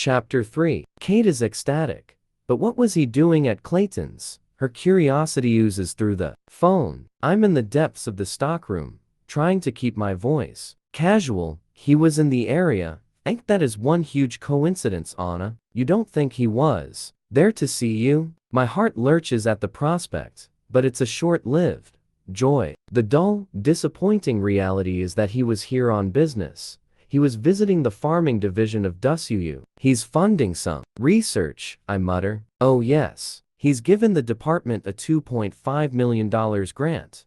Chapter 3. Kate is ecstatic. But what was he doing at Clayton's? Her curiosity oozes through the phone. I'm in the depths of the stockroom, trying to keep my voice casual. He was in the area. Ain't that is one huge coincidence, Anna? You don't think he was there to see you? My heart lurches at the prospect, but it's a short-lived joy. The dull, disappointing reality is that he was here on business. He was visiting the farming division of BaS. He's funding some research, I mutter. Oh yes. He's given the department a $2.5 million grant.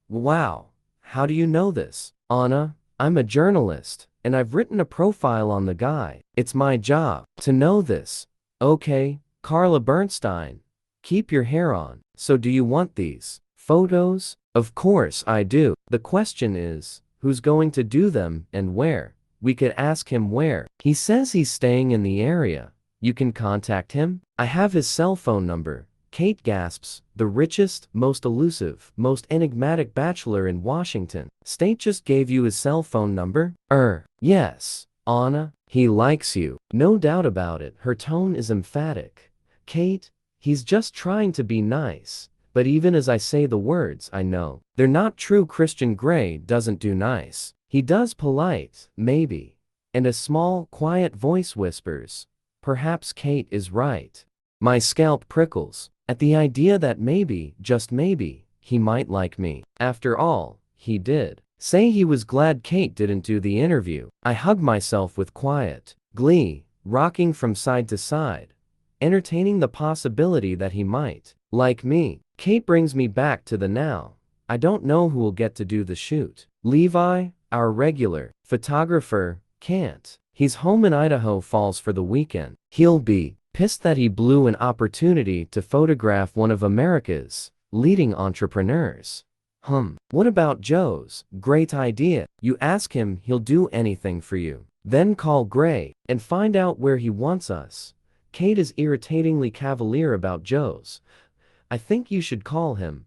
Wow. How do you know this, Anna? I'm a journalist, and I've written a profile on the guy. It's my job to know this. Okay, Carla Bernstein. Keep your hair on. So do you want these photos? Of course I do. The question is, who's going to do them and where? We could ask him where. He says he's staying in the area. You can contact him? I have his cell phone number. Kate gasps, the richest, most elusive, most enigmatic bachelor in Washington State just gave you his cell phone number? Yes, Anna, he likes you. No doubt about it. Her tone is emphatic. Kate, he's just trying to be nice. But even as I say the words, I know they're not true. Christian Grey doesn't do nice. He does polite, maybe. And a small, quiet voice whispers, perhaps Kate is right. My scalp prickles at the idea that maybe, just maybe, he might like me. After all, he did say he was glad Kate didn't do the interview. I hug myself with quiet glee, rocking from side to side, entertaining the possibility that he might like me. Kate brings me back to the now. I don't know who will get to do the shoot. Levi, our regular photographer, can't. He's home in Idaho Falls for the weekend. He'll be pissed that he blew an opportunity to photograph one of America's leading entrepreneurs. What about Joe's great idea? You ask him, he'll do anything for you. Then call Gray and find out where he wants us. Kate is irritatingly cavalier about Joe's. I think you should call him.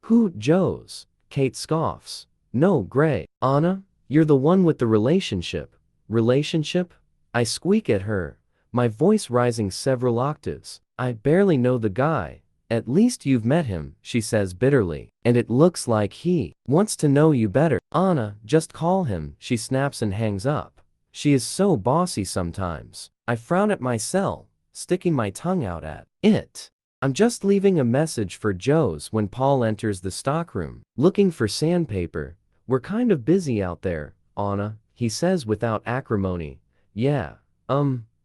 Who, Joe's? Kate scoffs. No, Gray. Anna, you're the one with the relationship. Relationship? I squeak at her, my voice rising several octaves. I barely know the guy. At least you've met him, she says bitterly. And it looks like he wants to know you better. Anna, just call him, she snaps and hangs up. She is so bossy sometimes. I frown at my cell, sticking my tongue out at it. I'm just leaving a message for Joe's when Paul enters the stockroom, looking for sandpaper. We're kind of busy out there, Anna, he says without acrimony. Yeah,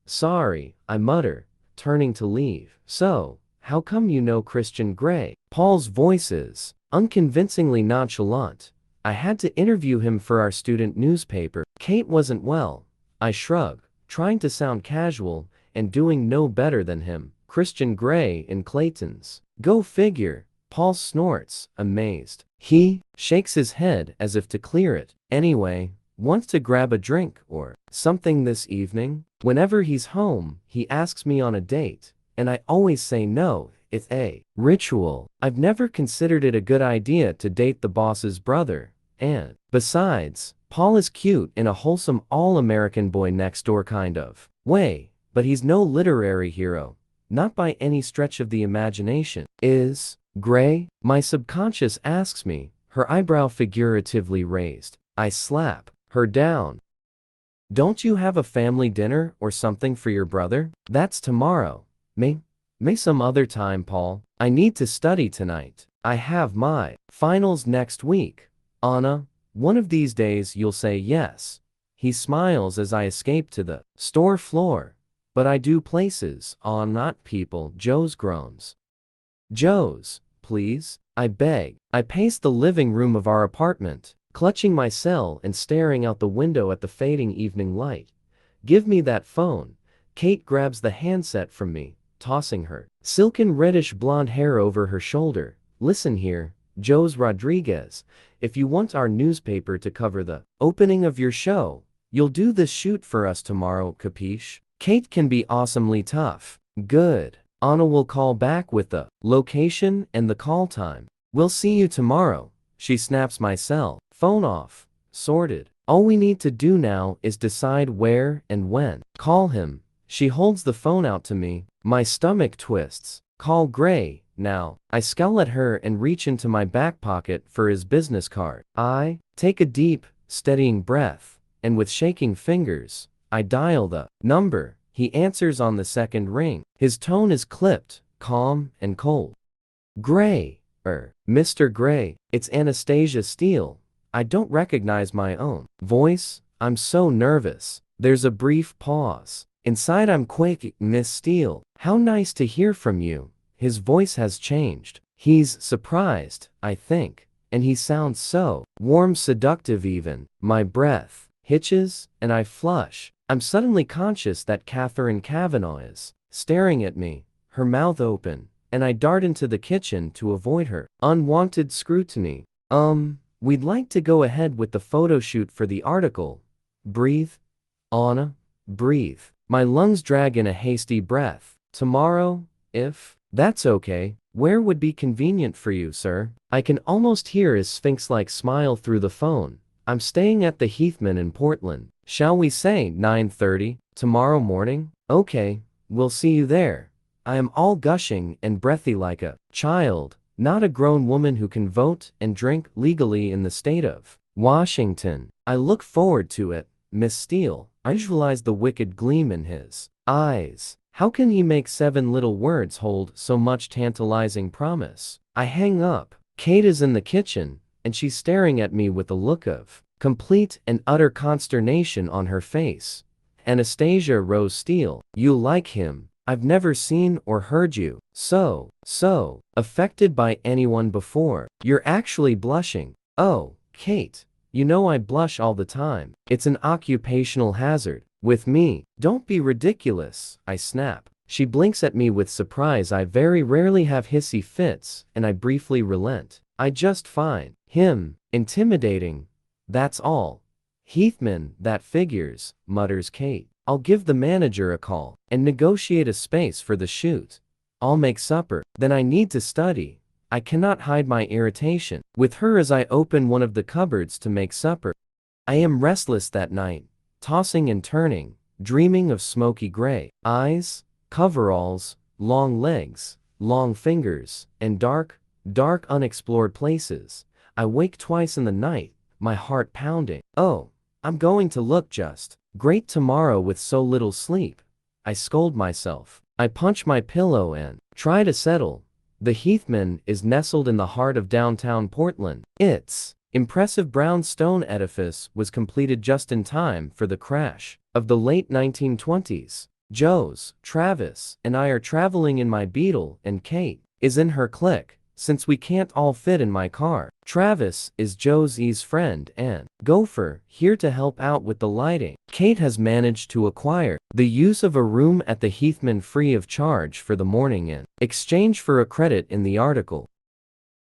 sorry, I mutter, turning to leave. So, how come you know Christian Grey? Paul's voice is unconvincingly nonchalant. I had to interview him for our student newspaper. Kate wasn't well. I shrug, trying to sound casual and doing no better than him. Christian Grey in Clayton's. Go figure. Paul snorts, amazed. He shakes his head as if to clear it. Anyway, wants to grab a drink or something this evening? Whenever he's home, he asks me on a date, and I always say no. It's a ritual. I've never considered it a good idea to date the boss's brother, and besides, Paul is cute in a wholesome all-American boy next door kind of way, but he's no literary hero. Not by any stretch of the imagination. Is Grey? My subconscious asks me, her eyebrow figuratively raised. I slap her down. Don't you have a family dinner or something for your brother? That's tomorrow. May some other time, Paul. I need to study tonight. I have my finals next week. Anna, one of these days you'll say yes. He smiles as I escape to the store floor. But I do places, not people. Joe's groans. Joe's, please, I beg. I pace the living room of our apartment, clutching my cell and staring out the window at the fading evening light. Give me that phone. Kate grabs the handset from me, tossing her silken reddish blonde hair over her shoulder. Listen here, Joe's Rodriguez. If you want our newspaper to cover the opening of your show, you'll do this shoot for us tomorrow, capiche? Kate can be awesomely tough. Good. Anna will call back with the location and the call time. We'll see you tomorrow. She snaps my cell phone off. Sorted. All we need to do now is decide where and when. Call him. She holds the phone out to me. My stomach twists. Call Gray, now. I scowl at her and reach into my back pocket for his business card. I take a deep, steadying breath, and with shaking fingers, I dial the number. He answers on the second ring. His tone is clipped, calm, and cold. Gray, Mr. Gray, it's Anastasia Steele. I don't recognize my own voice. I'm so nervous. There's a brief pause. Inside I'm quaking. Miss Steele, how nice to hear from you. His voice has changed. He's surprised, I think, and he sounds so warm, seductive even. My breath hitches, and I flush. I'm suddenly conscious that Catherine Kavanaugh is staring at me, her mouth open, and I dart into the kitchen to avoid her unwanted scrutiny. We'd like to go ahead with the photo shoot for the article. Breathe, Anna, breathe. My lungs drag in a hasty breath. Tomorrow, if that's okay. Where would be convenient for you, sir? I can almost hear his sphinx-like smile through the phone. I'm staying at the Heathman in Portland. Shall we say 9:30 tomorrow morning? Okay, we'll see you there. I am all gushing and breathy like a child, not a grown woman who can vote and drink legally in the state of Washington. I look forward to it, Miss Steele. I visualize the wicked gleam in his eyes. How can he make 7 little words hold so much tantalizing promise? I hang up. Kate is in the kitchen, and she's staring at me with a look of complete and utter consternation on her face. Anastasia Rose Steele, you like him? I've never seen or heard you so affected by anyone before. You're actually blushing. Oh, Kate, you know I blush all the time. It's an occupational hazard. With me. Don't be ridiculous, I snap. She blinks at me with surprise. I very rarely have hissy fits, and I briefly relent. I just find him intimidating. That's all. Heathman, that figures, mutters Kate. I'll give the manager a call and negotiate a space for the shoot. I'll make supper. Then I need to study. I cannot hide my irritation with her as I open one of the cupboards to make supper. I am restless that night, tossing and turning, dreaming of smoky gray eyes, coveralls, long legs, long fingers, and dark, unexplored places. I wake twice in the night, my heart pounding. Oh, I'm going to look just great tomorrow with so little sleep. I scold myself. I punch my pillow and try to settle. The Heathman is nestled in the heart of downtown Portland. Its impressive brownstone edifice was completed just in time for the crash of the late 1920s. Joe's, Travis, and I are traveling in my Beetle, and Kate is in her clique, since we can't all fit in my car. Travis is Josie's friend and gopher, here to help out with the lighting. Kate has managed to acquire the use of a room at the Heathman free of charge for the morning in exchange for a credit in the article.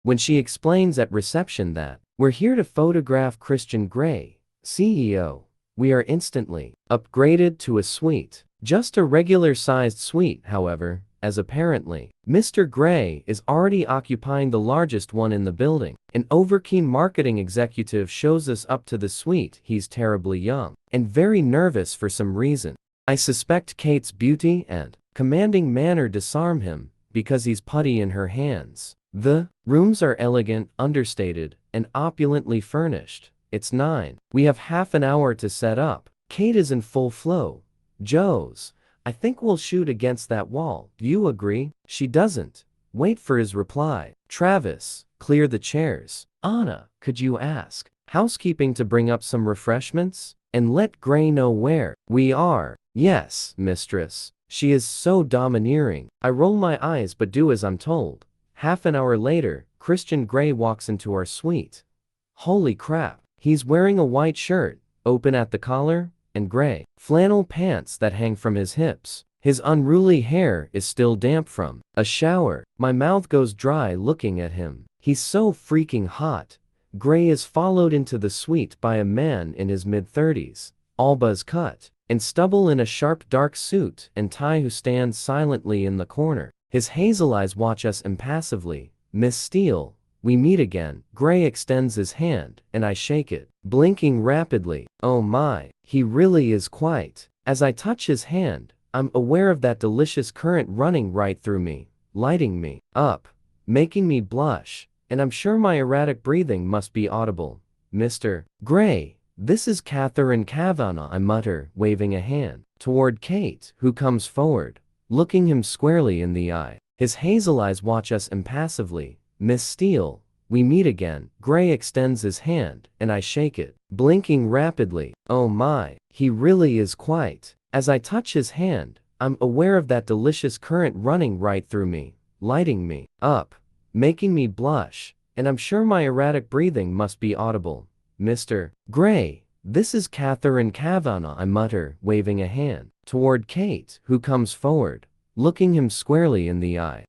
When she explains at reception that we're here to photograph Christian Gray, CEO, we are instantly upgraded to a suite. Just a regular-sized suite, however, as apparently Mr. Gray is already occupying the largest one in the building. An overkeen marketing executive shows us up to the suite. He's terribly young and very nervous for some reason. I suspect Kate's beauty and commanding manner disarm him because he's putty in her hands. The rooms are elegant, understated, and opulently furnished. It's 9. We have half an hour to set up. Kate is in full flow. Joe's, I think we'll shoot against that wall. Do you agree? She doesn't wait for his reply. Travis, clear the chairs. Anna, could you ask housekeeping to bring up some refreshments? And let Gray know where we are. Yes, mistress. She is so domineering. I roll my eyes but do as I'm told. Half an hour later, Christian Gray walks into our suite. Holy crap. He's wearing a white shirt, open at the collar, and gray flannel pants that hang from his hips. His unruly hair is still damp from a shower. My mouth goes dry looking at him. He's so freaking hot. Gray is followed into the suite by a man in his mid-30s, all buzz cut, and stubble in a sharp dark suit and tie who stands silently in the corner. His hazel eyes watch us impassively. Miss Steele, we meet again. Gray extends his hand, and I shake it, blinking rapidly. Oh my, he really is quite. As I touch his hand, I'm aware of that delicious current running right through me, lighting me up, making me blush, and I'm sure my erratic breathing must be audible. Mr. Gray, this is Catherine Kavanagh, I mutter, waving a hand toward Kate, who comes forward, looking him squarely in the eye. His hazel eyes watch us impassively. Miss Steele, we meet again. Gray extends his hand, and I shake it, blinking rapidly. Oh my, he really is quite. As I touch his hand, I'm aware of that delicious current running right through me, lighting me up, making me blush, and I'm sure my erratic breathing must be audible. Mr. Gray, this is Catherine Kavanagh, I mutter, waving a hand toward Kate, who comes forward, looking him squarely in the eye.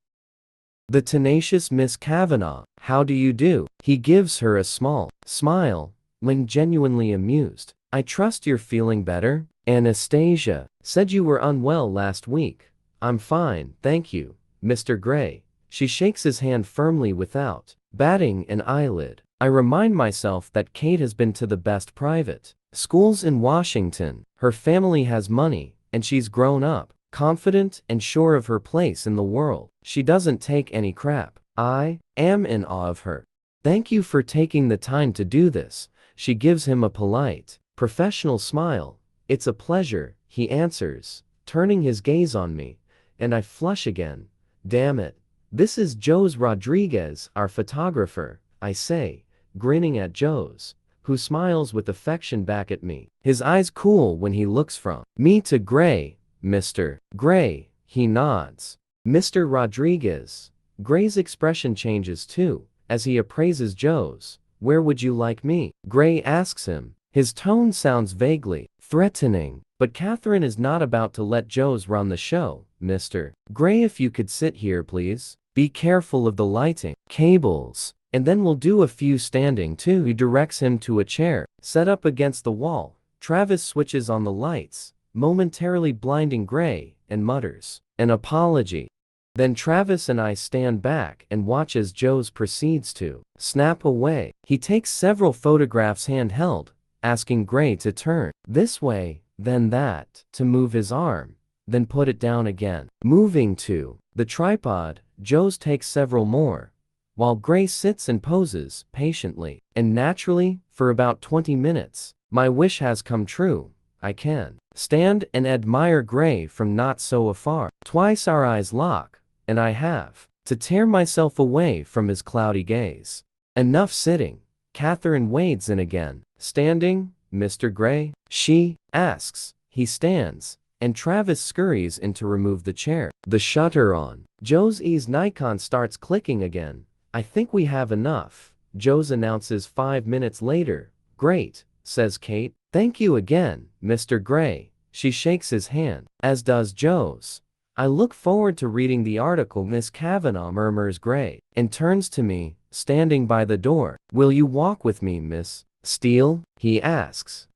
The tenacious Miss Kavanagh, how do you do? He gives her a small smile, when genuinely amused. I trust you're feeling better? Anastasia said you were unwell last week. I'm fine, thank you, Mr. Gray. She shakes his hand firmly without batting an eyelid. I remind myself that Kate has been to the best private schools in Washington. Her family has money, and she's grown up, confident and sure of her place in the world. She doesn't take any crap. I am in awe of her. Thank you for taking the time to do this. She gives him a polite, professional smile. It's a pleasure, he answers, turning his gaze on me, and I flush again. Damn it. This is Jose Rodriguez, our photographer, I say, grinning at Jose, who smiles with affection back at me. His eyes cool when he looks from me to Gray. Mr. Gray, he nods. Mr. Rodriguez. Gray's expression changes too, as he appraises Jose. Where would you like me? Gray asks him. His tone sounds vaguely threatening, but Catherine is not about to let Jose run the show. Mr. Gray, if you could sit here please. Be careful of the lighting, cables, and then we'll do a few standing too. He directs him to a chair, set up against the wall. Travis switches on the lights, momentarily blinding Gray, and mutters an apology. Then Travis and I stand back and watch as Jose proceeds to snap away. He takes several photographs handheld, asking Gray to turn this way, then that, to move his arm, then put it down again. Moving to the tripod, Jose takes several more, while Gray sits and poses patiently. And naturally, for about 20 minutes, my wish has come true. I can stand and admire Gray from not so afar. Twice our eyes lock, and I have to tear myself away from his cloudy gaze. Enough sitting. Catherine wades in again. Standing, Mr. Gray? She asks. He stands, and Travis scurries in to remove the chair. The shutter on Jose's Nikon starts clicking again. I think we have enough, Jose announces 5 minutes later. Great, says Kate. Thank you again, Mr. Gray. She shakes his hand, as does Jose. I look forward to reading the article, Miss Kavanagh, murmurs Gray, and turns to me, standing by the door. Will you walk with me, Miss Steele? He asks.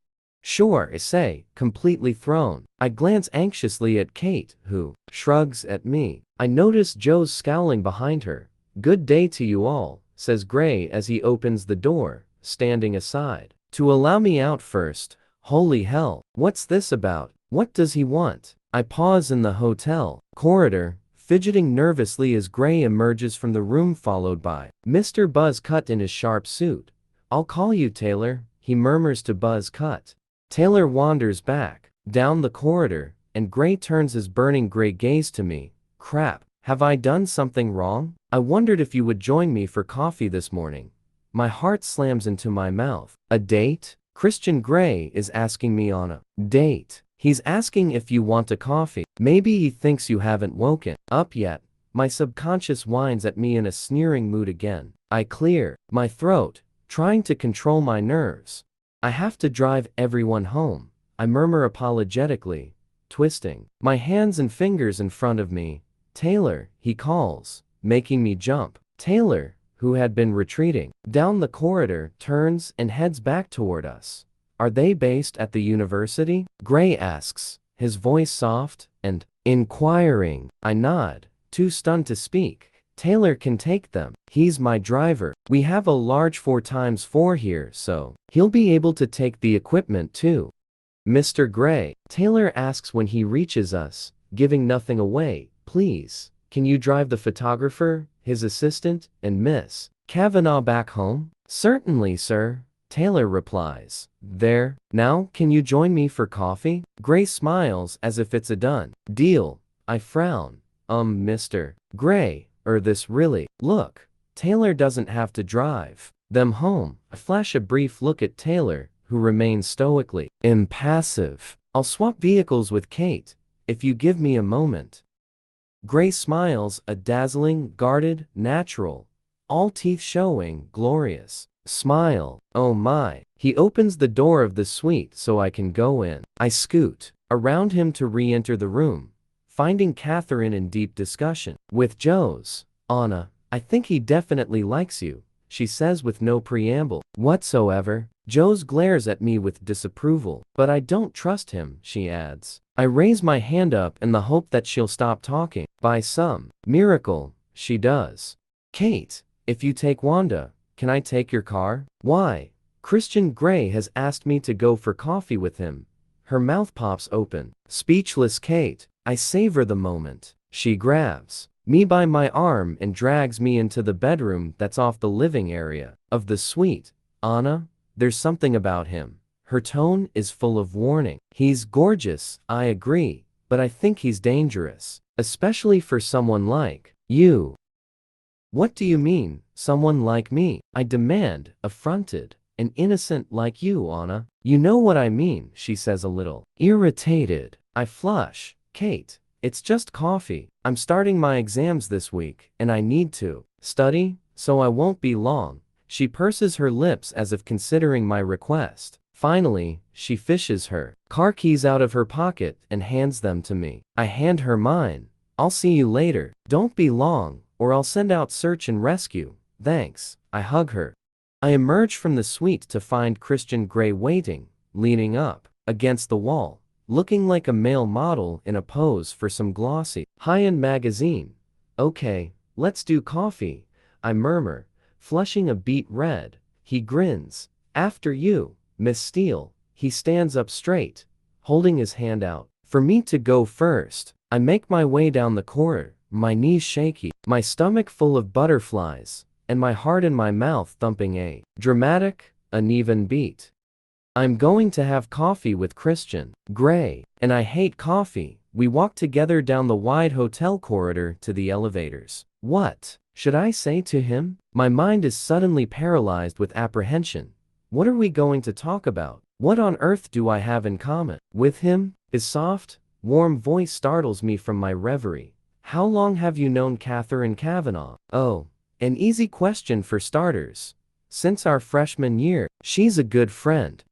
Sure, I say, completely thrown. I glance anxiously at Kate, who shrugs at me. I notice Jose scowling behind her. Good day to you all, says Gray as he opens the door, standing aside to allow me out first. Holy hell, what's this about? What does he want? I pause in the hotel corridor, fidgeting nervously as Gray emerges from the room, followed by Mr. Buzz Cut in his sharp suit. I'll call you Taylor, he murmurs to Buzz Cut. Taylor wanders back down the corridor, and Gray turns his burning gray gaze to me. Crap, have I done something wrong? I wondered if you would join me for coffee this morning. My heart slams into my mouth. A date? Christian Gray is asking me on a date. He's asking if you want a coffee. Maybe he thinks you haven't woken up yet. My subconscious whines at me in a sneering mood again. I clear my throat, trying to control my nerves. I have to drive everyone home, I murmur apologetically, twisting my hands and fingers in front of me. Taylor, he calls, making me jump. Taylor, who had been retreating down the corridor, turns and heads back toward us. Are they based at the university? Gray asks, his voice soft and inquiring. I nod, too stunned to speak. Taylor can take them. He's my driver. We have a large 4x4 here, so he'll be able to take the equipment too. Mr. Gray, Taylor asks when he reaches us, giving nothing away. Please, can you drive the photographer, his assistant, and Miss Kavanaugh back home? Certainly, sir, Taylor replies. There, now, can you join me for coffee? Gray smiles as if it's a done deal. I frown. Mr. Gray, this really, look, Taylor doesn't have to drive them home. I flash a brief look at Taylor, who remains stoically impassive. I'll swap vehicles with Kate, if you give me a moment. Gray smiles, a dazzling, guarded, natural, all teeth showing, glorious smile. Oh my. He opens the door of the suite so I can go in. I scoot around him to re-enter the room, finding Catherine in deep discussion with Joe's. Anna, I think he definitely likes you, she says with no preamble whatsoever. Joe's glares at me with disapproval. But I don't trust him, she adds. I raise my hand up in the hope that she'll stop talking. By some miracle, she does. Kate, if you take Wanda, can I take your car? Why? Christian Grey has asked me to go for coffee with him. Her mouth pops open. Speechless Kate, I savor the moment. She grabs me by my arm and drags me into the bedroom that's off the living area of the suite. Anna, there's something about him. Her tone is full of warning. He's gorgeous, I agree, but I think he's dangerous, especially for someone like you. What do you mean, someone like me? I demand, affronted. An innocent like you, Anna. You know what I mean, she says a little irritated. I flush. Kate, it's just coffee. I'm starting my exams this week, and I need to study, so I won't be long. She purses her lips as if considering my request. Finally, she fishes her car keys out of her pocket and hands them to me. I hand her mine. I'll see you later. Don't be long, or I'll send out search and rescue. Thanks. I hug her. I emerge from the suite to find Christian Grey waiting, leaning up against the wall, looking like a male model in a pose for some glossy, high-end magazine. Okay, let's do coffee, I murmur, flushing a beet red. He grins. After you, Miss Steele. He stands up straight, holding his hand out for me to go first. I make my way down the corridor, my knees shaky, my stomach full of butterflies, and my heart in my mouth thumping a dramatic, uneven beat. I'm going to have coffee with Christian Grey, and I hate coffee. We walk together down the wide hotel corridor to the elevators. What should I say to him? My mind is suddenly paralyzed with apprehension. What are we going to talk about? What on earth do I have in common with him? His soft, warm voice startles me from my reverie. How long have you known Catherine Kavanaugh? Oh, an easy question for starters. Since our freshman year. She's a good friend.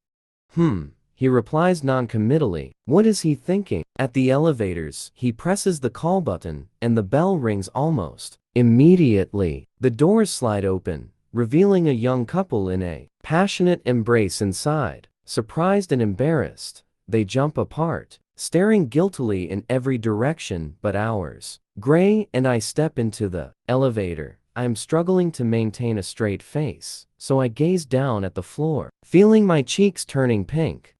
He replies non-committally. What is he thinking? At the elevators, he presses the call button, and the bell rings almost immediately. The doors slide open, revealing a young couple in a passionate embrace inside. Surprised and embarrassed, they jump apart, staring guiltily in every direction but ours. Grey and I step into the elevator. I am struggling to maintain a straight face, so I gaze down at the floor, feeling my cheeks turning pink.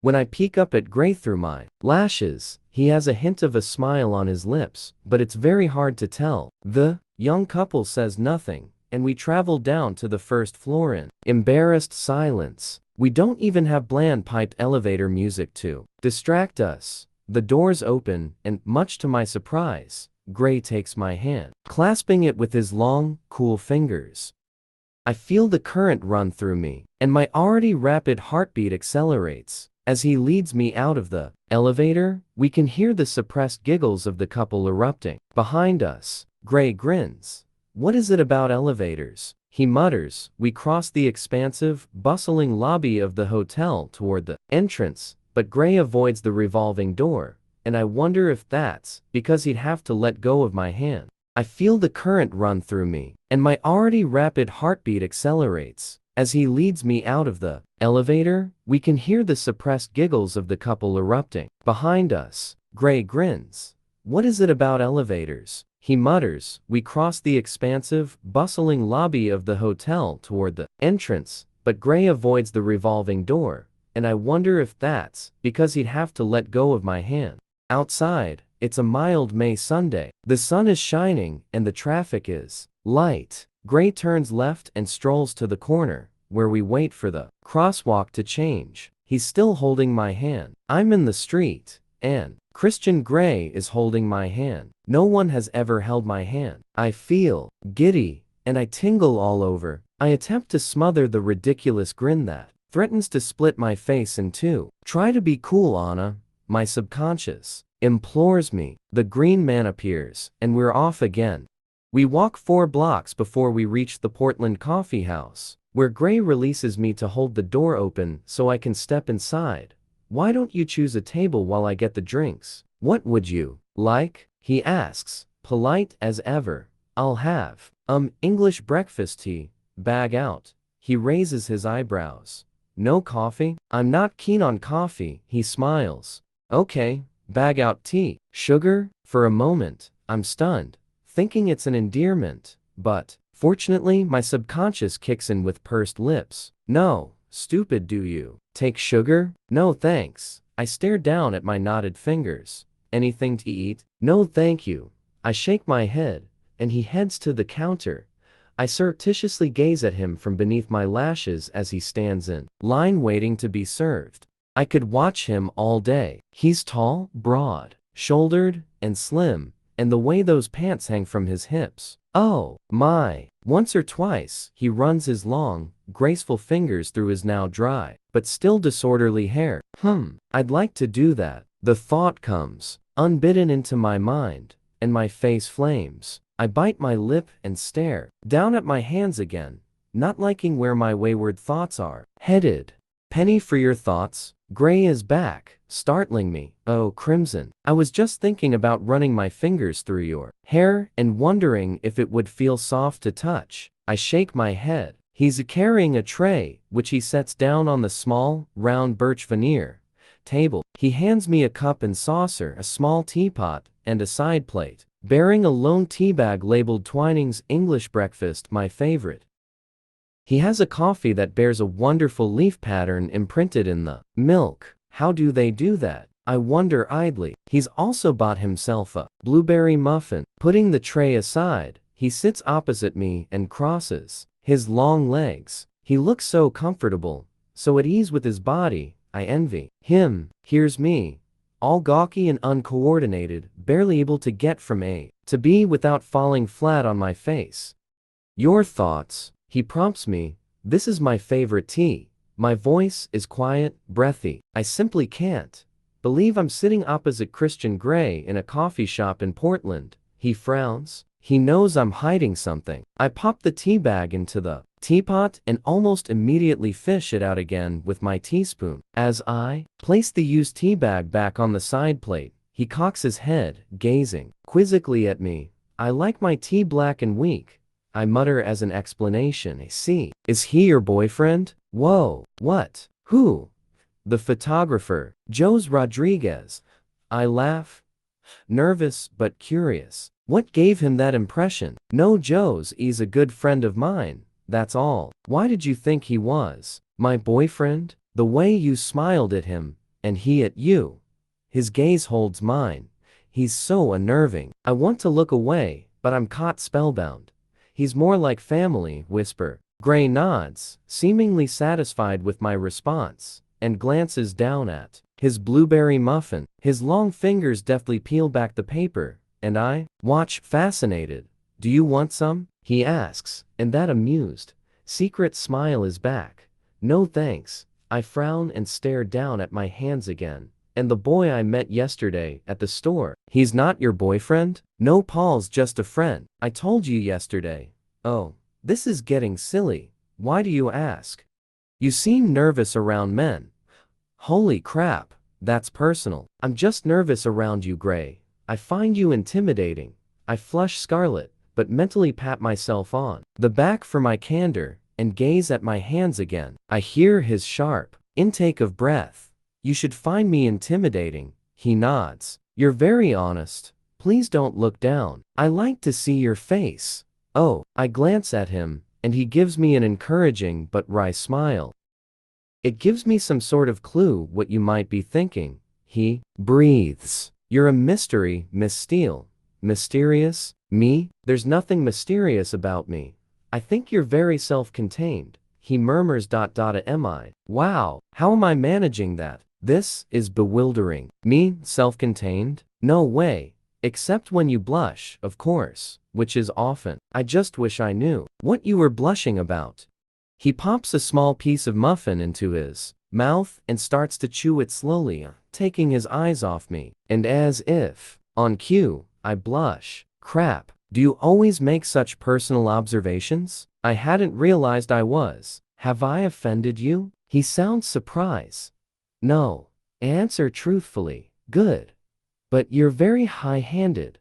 When I peek up at Grey through my lashes, he has a hint of a smile on his lips, but it's very hard to tell. The young couple says nothing, and we travel down to the first floor in embarrassed silence. We don't even have bland piped elevator music to distract us. The doors open, and much to my surprise, Grey takes my hand, clasping it with his long, cool fingers. I feel the current run through me, and my already rapid heartbeat accelerates. As he leads me out of the elevator, we can hear the suppressed giggles of the couple erupting. Behind us, Grey grins. What is it about elevators? He mutters. We cross the expansive, bustling lobby of the hotel toward the entrance, but Grey avoids the revolving door, and I wonder if that's because he'd have to let go of my hand. I feel the current run through me, and my already rapid heartbeat accelerates. As he leads me out of the elevator, we can hear the suppressed giggles of the couple erupting. Behind us, Grey grins. What is it about elevators? He mutters. We cross the expansive, bustling lobby of the hotel toward the entrance, but Grey avoids the revolving door, and I wonder if that's because he'd have to let go of my hand. Outside, It's a mild May Sunday. The sun is shining and the traffic is light. Gray turns left and strolls to the corner, where we wait for the crosswalk to change. He's still holding my hand. I'm in the street, and Christian Grey is holding my hand. No one has ever held my hand. I feel giddy, and I tingle all over. I attempt to smother the ridiculous grin that threatens to split my face in two. Try to be cool, Anna, my subconscious implores me. The green man appears, and we're off again. We walk 4 blocks before we reach the Portland Coffee House, where Gray releases me to hold the door open so I can step inside. Why don't you choose a table while I get the drinks? What would you like? He asks, polite as ever. I'll have, English breakfast tea. Bag out. He raises his eyebrows. No coffee? I'm not keen on coffee, he smiles. Okay, bag out tea. Sugar? For a moment, I'm stunned, thinking it's an endearment, but fortunately my subconscious kicks in with pursed lips. No, stupid, do you take sugar? No thanks. I stare down at my knotted fingers. Anything to eat? No thank you. I shake my head, and he heads to the counter. I surreptitiously gaze at him from beneath my lashes as he stands in line waiting to be served. I could watch him all day. He's tall, broad-shouldered, and slim, and the way those pants hang from his hips. Oh, my. Once or twice, he runs his long, graceful fingers through his now dry, but still disorderly hair. I'd like to do that. The thought comes, unbidden, into my mind, and my face flames. I bite my lip and stare down at my hands again, not liking where my wayward thoughts are headed. Penny for your thoughts. Gray is back, startling me. Oh, crimson. I was just thinking about running my fingers through your hair and wondering if it would feel soft to touch. I shake my head. He's carrying a tray, which he sets down on the small, round birch veneer table. He hands me a cup and saucer, a small teapot, and a side plate, bearing a lone teabag labeled Twining's English Breakfast, my favorite. He has a coffee that bears a wonderful leaf pattern imprinted in the milk. How do they do that? I wonder idly. He's also bought himself a blueberry muffin. Putting the tray aside, he sits opposite me and crosses his long legs. He looks so comfortable, so at ease with his body. I envy him. Here's me, all gawky and uncoordinated, barely able to get from A to B without falling flat on my face. Your thoughts, he prompts me. This is my favorite tea. My voice is quiet, breathy. I simply can't believe I'm sitting opposite Christian Grey in a coffee shop in Portland. He frowns. He knows I'm hiding something. I pop the tea bag into the teapot and almost immediately fish it out again with my teaspoon. As I place the used tea bag back on the side plate, he cocks his head, gazing quizzically at me. I like my tea black and weak. I mutter as an explanation. I see. Is he your boyfriend? Whoa, what? Who? The photographer, Jose Rodriguez. I laugh, nervous but curious. What gave him that impression? No, Jose is a good friend of mine, that's all. Why did you think he was my boyfriend? The way you smiled at him, and he at you. His gaze holds mine. He's so unnerving. I want to look away, but I'm caught spellbound. He's more like family, whisper. Gray nods, seemingly satisfied with my response, and glances down at his blueberry muffin. His long fingers deftly peel back the paper, and I watch, fascinated. Do you want some? He asks, and that amused, secret smile is back. No thanks. I frown and stare down at my hands again. And the boy I met yesterday at the store. He's not your boyfriend? No, Paul's just a friend. I told you yesterday. Oh, this is getting silly. Why do you ask? You seem nervous around men. Holy crap, that's personal. I'm just nervous around you, Gray. I find you intimidating. I flush scarlet, but mentally pat myself on the back for my candor, and gaze at my hands again. I hear his sharp intake of breath. You should find me intimidating. He nods. You're very honest. Please don't look down. I like to see your face. Oh, I glance at him, and he gives me an encouraging but wry smile. It gives me some sort of clue what you might be thinking. He breathes You're a mystery, Miss Steele. Mysterious? Me? There's nothing mysterious about me. I think you're very self-contained. He murmurs. Am I? Wow, how am I managing that? This is bewildering. Me, self-contained? No way. Except when you blush, of course, which is often. I just wish I knew what you were blushing about. He pops a small piece of muffin into his mouth and starts to chew it slowly, taking his eyes off me. And as if on cue, I blush. Crap, do you always make such personal observations? I hadn't realized I was. Have I offended you? He sounds surprised. No. Answer truthfully. Good. But you're very high-handed.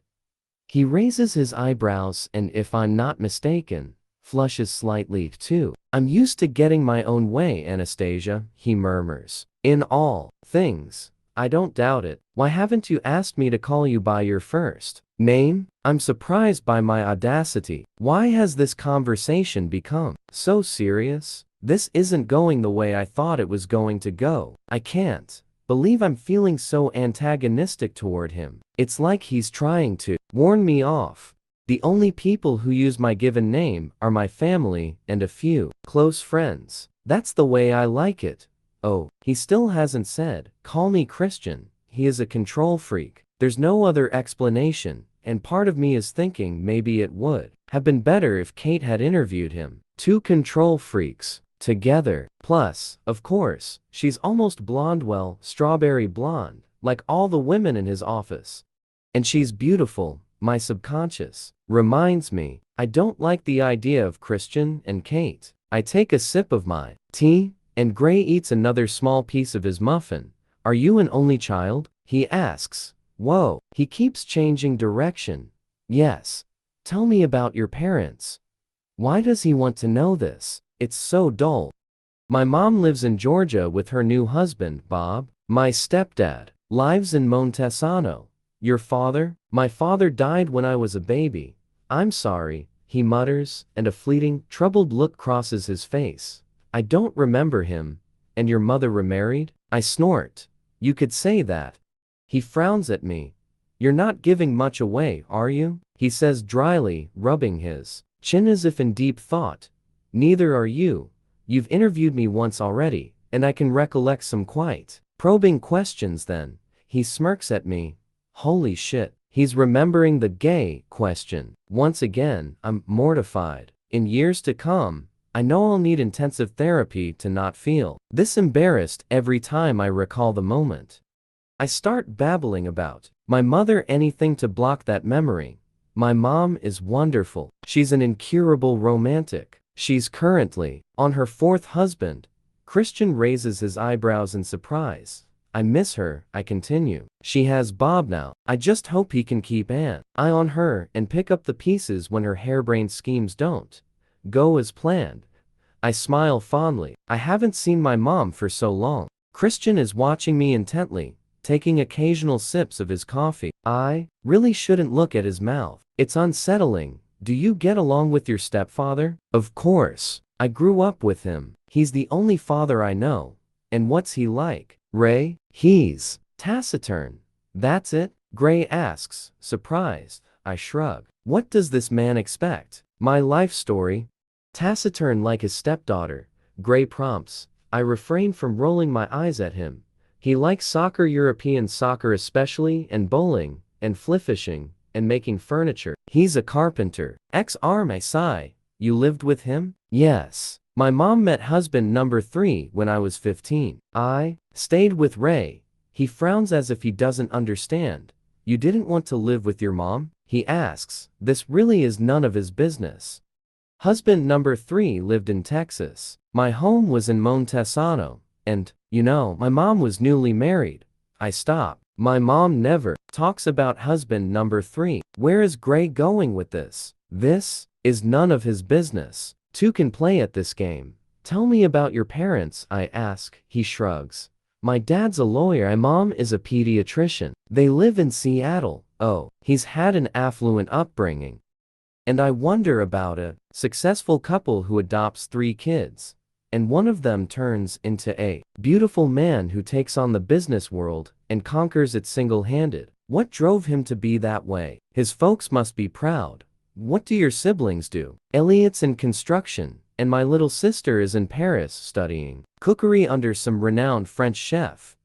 He raises his eyebrows and, if I'm not mistaken, flushes slightly too. I'm used to getting my own way, Anastasia, he murmurs. In all things. I don't doubt it. Why haven't you asked me to call you by your first name? I'm surprised by my audacity. Why has this conversation become so serious? This isn't going the way I thought it was going to go. I can't believe I'm feeling so antagonistic toward him. It's like he's trying to warn me off. The only people who use my given name are my family and a few close friends. That's the way I like it. Oh, he still hasn't said, call me Christian. He is a control freak. There's no other explanation, and part of me is thinking maybe it would have been better if Kate had interviewed him. Two control freaks together. Plus, of course, she's almost blonde, well, strawberry blonde, like all the women in his office. And she's beautiful. My subconscious reminds me, I don't like the idea of Christian and Kate. I take a sip of my tea, and Gray eats another small piece of his muffin. Are you an only child? He asks. Whoa, he keeps changing direction. Yes. Tell me about your parents. Why does he want to know this? It's so dull. My mom lives in Georgia with her new husband, Bob. My stepdad lives in Montesano. Your father? My father died when I was a baby. I'm sorry, he mutters, and a fleeting, troubled look crosses his face. I don't remember him. And your mother remarried? I snort. You could say that. He frowns at me. You're not giving much away, are you? He says dryly, rubbing his chin as if in deep thought. Neither are you. You've interviewed me once already, and I can recollect some quite probing questions then. He smirks at me. Holy shit. He's remembering the gay question. Once again, I'm mortified. In years to come, I know I'll need intensive therapy to not feel this embarrassed every time I recall the moment. I start babbling about my mother, anything to block that memory. My mom is wonderful. She's an incurable romantic. She's currently on her fourth husband. Christian raises his eyebrows in surprise. I miss her, I continue. She has Bob now. I just hope he can keep an eye on her and pick up the pieces when her harebrained schemes don't go as planned. I smile fondly. I haven't seen my mom for so long. Christian is watching me intently, taking occasional sips of his coffee. I really shouldn't look at his mouth. It's unsettling. Do you get along with your stepfather? Of course. I grew up with him. He's the only father I know. And what's he like? Ray? He's taciturn. That's it? Gray asks, surprised. I shrug. What does this man expect? My life story? Taciturn like his stepdaughter, Gray prompts. I refrain from rolling my eyes at him. He likes soccer, European soccer especially, and bowling, and fly fishing, and making furniture. He's a carpenter. Ex-arm. I sigh. You lived with him? Yes. My mom met husband number 3 when I was 15. I stayed with Ray. He frowns as if he doesn't understand. You didn't want to live with your mom? He asks. This really is none of his business. Husband number 3 lived in Texas. My home was in Montesano. And, you know, my mom was newly married. I stop. My mom never talks about husband number 3. Where is Gray going with this? This is none of his business. Two can play at this game. Tell me about your parents, I ask. He shrugs. My dad's a lawyer. My mom is a pediatrician. They live in Seattle. Oh, he's had an affluent upbringing. And I wonder about a successful couple who adopts 3 kids. And one of them turns into a beautiful man who takes on the business world and conquers it single-handed. What drove him to be that way? His folks must be proud. What do your siblings do? Elliot's in construction, and my little sister is in Paris studying cookery under some renowned French chef.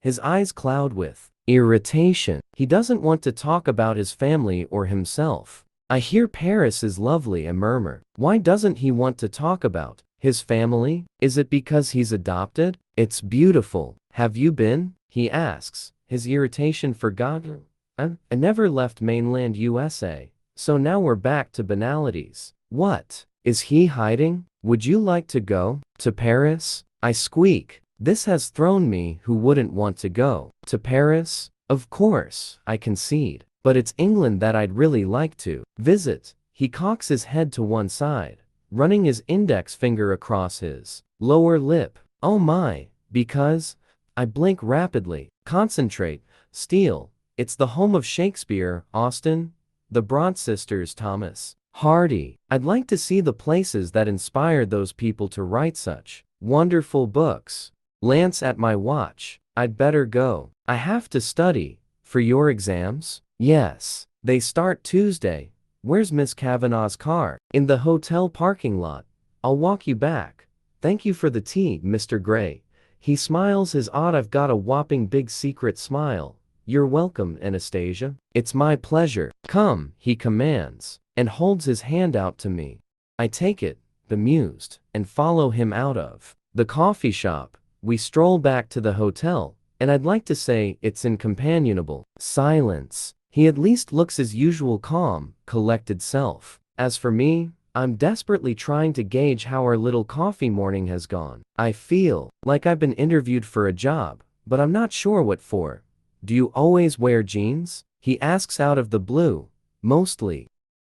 His eyes cloud with irritation. He doesn't want to talk about his family or himself. I hear Paris is lovely, I murmur. Why doesn't he want to talk about his family? Is it because he's adopted? It's beautiful. Have you been? He asks, his irritation forgotten. I never left mainland USA, so now we're back to banalities. What? Is he hiding? Would you like to go to Paris? I squeak. This has thrown me. Who wouldn't want to go to Paris? Of course, I concede. But it's England that I'd really like to visit. He cocks his head to one side, running his index finger across his lower lip. Oh my, because I blink rapidly, concentrate, steal. It's the home of Shakespeare, Austen, the Bronte sisters, Thomas Hardy. I'd like to see the places that inspired those people to write such wonderful books. Glance at my watch. I'd better go. I have to study. For your exams? Yes. They start Tuesday. Where's Miss Kavanaugh's car? In the hotel parking lot. I'll walk you back. Thank you for the tea, Mr. Gray. He smiles his odd, I've got a whopping big secret smile. You're welcome, Anastasia. It's my pleasure. Come, he commands, and holds his hand out to me. I take it, bemused, and follow him out of the coffee shop. We stroll back to the hotel, and I'd like to say it's in companionable silence. He at least looks his usual calm, collected self. As for me, I'm desperately trying to gauge how our little coffee morning has gone. I feel like I've been interviewed for a job, but I'm not sure what for. Do you always wear jeans? He asks out of the blue. Mostly.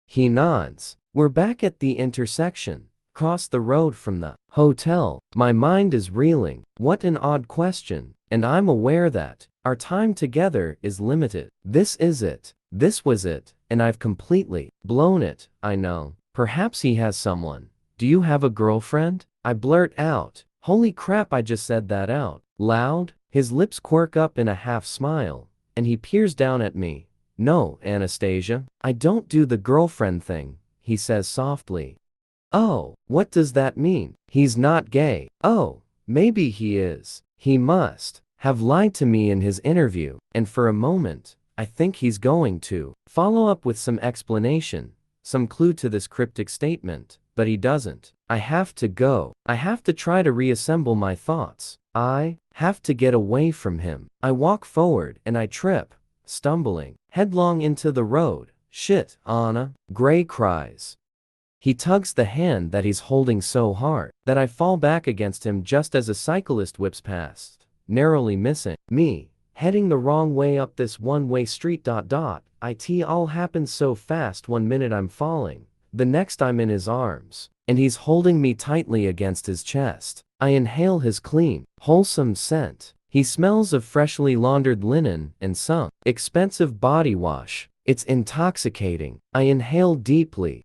He nods. We're back at the intersection, across the road from the hotel. My mind is reeling. What an odd question, and I'm aware that our time together is limited. This is it. This was it, and I've completely blown it, I know. Perhaps he has someone. Do you have a girlfriend? I blurt out. Holy crap, I just said that out loud. His lips quirk up in a half smile, and he peers down at me. No, Anastasia, I don't do the girlfriend thing, he says softly. Oh, what does that mean? He's not gay. Oh, maybe he is. He must have lied to me in his interview, and for a moment, I think he's going to follow up with some explanation, some clue to this cryptic statement, but he doesn't. I have to go. I have to try to reassemble my thoughts. I have to get away from him. I walk forward and I trip, stumbling headlong into the road. Shit, Anna, Gray cries. He tugs the hand that he's holding so hard that I fall back against him just as a cyclist whips past, narrowly missing me, heading the wrong way up this one-way street. It all happens so fast. 1 minute I'm falling, the next I'm in his arms, and he's holding me tightly against his chest. I inhale his clean, wholesome scent. He smells of freshly laundered linen and some expensive body wash. It's intoxicating. I inhale deeply.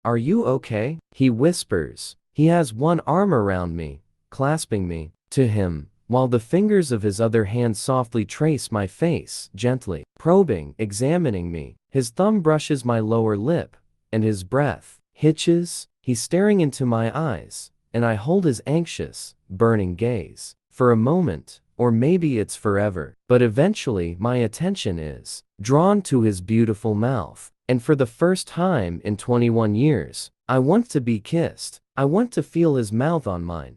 Are you okay? He whispers. He has one arm around me, clasping me to him, while the fingers of his other hand softly trace my face, gently probing, examining me. His thumb brushes my lower lip, and his breath hitches. He's staring into my eyes, and I hold his anxious, burning gaze. For a moment, or maybe it's forever, but eventually my attention is drawn to his beautiful mouth. And for the first time in 21 years, I want to be kissed. I want to feel his mouth on mine.